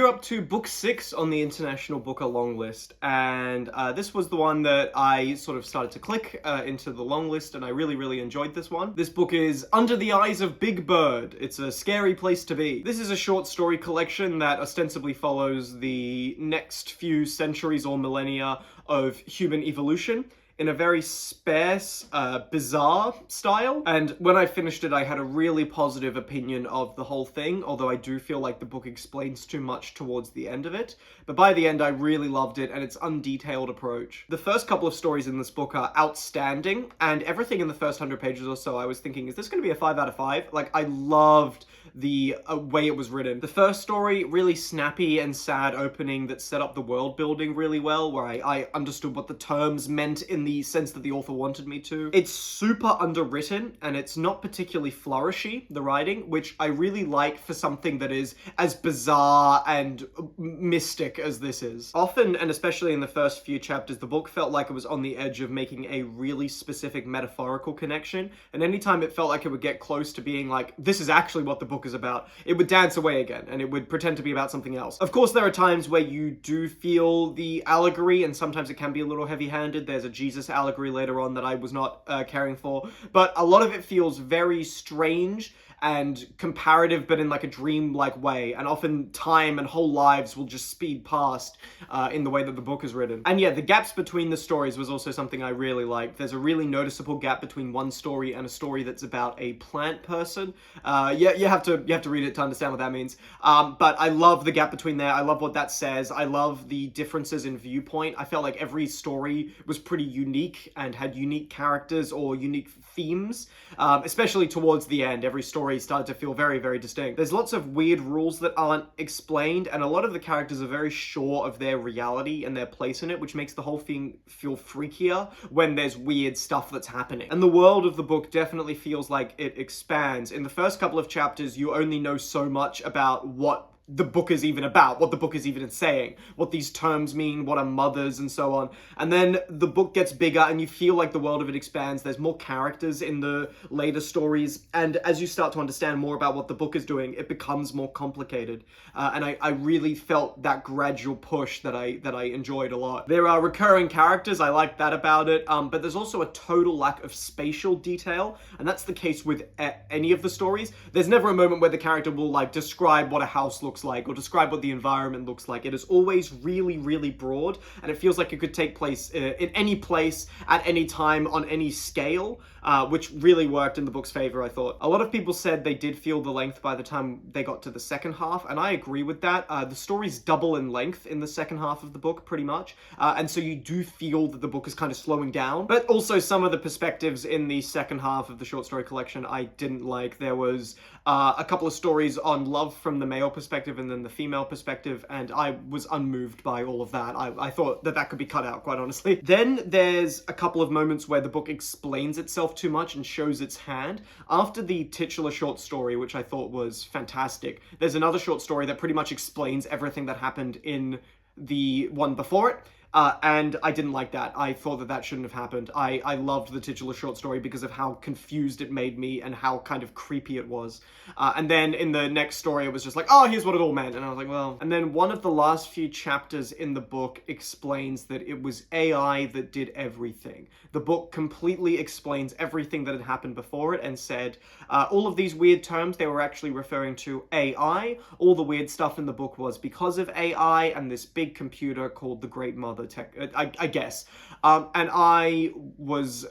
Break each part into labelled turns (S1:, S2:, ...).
S1: we're up to book 6 on the International Booker long list, and this was the one that I sort of started to click into the long list, and I really enjoyed this one. This book is Under the Eyes of Big Bird. It's a scary place to be. This is a short story collection that ostensibly follows the next few centuries or millennia of human evolution in a very sparse, bizarre style. And when I finished it, I had a really positive opinion of the whole thing, although I do feel like the book explains too much towards the end of it. But by the end, I really loved it and its undetailed approach. The first couple of stories in this book are outstanding, and everything in the first 100 pages or so, I was thinking, is this going to be a 5 out of 5? Like, I loved the way it was written. The first story, really snappy and sad opening that set up the world building really well, where I understood what the terms meant in the sense that the author wanted me to. It's super underwritten, and it's not particularly flourishy, the writing, which I really like for something that is as bizarre and mystic as this is. Often, and especially in the first few chapters, the book felt like it was on the edge of making a really specific metaphorical connection, and anytime it felt like it would get close to being like, this is actually what the book is about, it would dance away again, and it would pretend to be about something else. Of course, there are times where you do feel the allegory, and sometimes it can be a little heavy-handed. There's a Jesus allegory later on that I was not caring for, but a lot of it feels very strange and comparative, but in like a dream-like way, and often time and whole lives will just speed past in the way that the book is written. And yeah, the gaps between the stories was also something I really liked. There's a really noticeable gap between one story and a story that's about a plant person. Yeah, you have to read it to understand what that means. But I love the gap between there. I love what that says. I love the differences in viewpoint. I felt like every story was pretty unique and had unique characters or unique themes, especially towards the end. Every story started to feel very distinct. There's lots of weird rules that aren't explained, and a lot of the characters are very sure of their reality and their place in it, which makes the whole thing feel freakier when there's weird stuff that's happening. And the world of the book definitely feels like it expands. In the first couple of chapters, you only know so much about what the book is even about, what the book is even saying, what these terms mean, what are mothers, and so on. And then the book gets bigger and you feel like the world of it expands. There's more characters in the later stories, and as you start to understand more about what the book is doing, it becomes more complicated. And I really felt that gradual push that I enjoyed a lot. There are recurring characters, I like that about it, but there's also a total lack of spatial detail, and that's the case with any of the stories. There's never a moment where the character will like describe what a house looks like or describe what the environment looks like. It is always really broad, and it feels like it could take place in any place at any time on any scale, which really worked in the book's favor, I thought. A lot of people said they did feel the length by the time they got to the second half, and I agree with that. The stories double in length in the second half of the book, pretty much, and so you do feel that the book is kind of slowing down. But also some of the perspectives in the second half of the short story collection I didn't like. There was a couple of stories on love from the male perspective and then the female perspective, and I was unmoved by all of that. I thought that could be cut out, quite honestly. Then there's a couple of moments where the book explains itself too much and shows its hand. After the titular short story, which I thought was fantastic, there's another short story that pretty much explains everything that happened in the one before it. And I didn't like that. I thought that shouldn't have happened. I loved the titular short story because of how confused it made me and how kind of creepy it was. And then in the next story, it was just like, oh, here's what it all meant. And I was like, well. And then one of the last few chapters in the book explains that it was AI that did everything. The book completely explains everything that had happened before it and said all of these weird terms, they were actually referring to AI. All the weird stuff in the book was because of AI and this big computer called the Great Mother I guess. And I was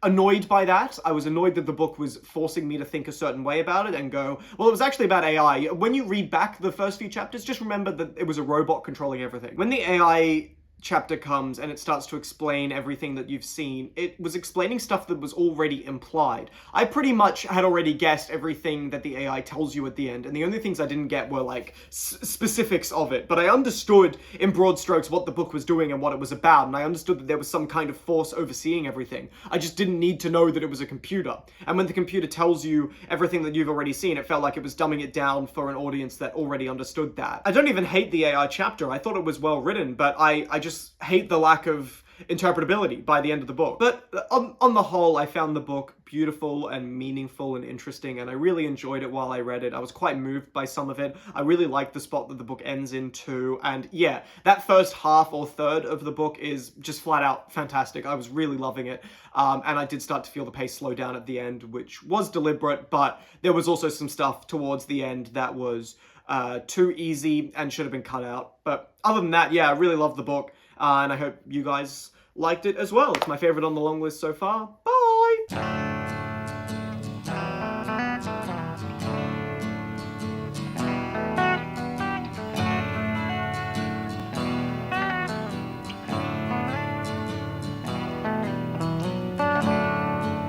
S1: annoyed by that. I was annoyed that the book was forcing me to think a certain way about it and go, well, it was actually about AI. When you read back the first few chapters, just remember that it was a robot controlling everything. When the AI chapter comes and it starts to explain everything that you've seen, it was explaining stuff that was already implied. I pretty much had already guessed everything that the AI tells you at the end, and the only things I didn't get were like specifics of it, but I understood in broad strokes what the book was doing and what it was about, and I understood that there was some kind of force overseeing everything. I just didn't need to know that it was a computer. And when the computer tells you everything that you've already seen, it felt like it was dumbing it down for an audience that already understood that. I don't even hate the AI chapter. I thought it was well written, but I just hate the lack of interpretability by the end of the book. But on the whole, I found the book beautiful and meaningful and interesting, and I really enjoyed it while I read it. I was quite moved by some of it. I really like the spot that the book ends in too, and yeah, that first half or third of the book is just flat out fantastic. I was really loving it, and I did start to feel the pace slow down at the end, which was deliberate, but there was also some stuff towards the end that was too easy and should have been cut out. But other than that, yeah, I really loved the book, and I hope you guys liked it as well. It's my favorite on the long list so far. Bye!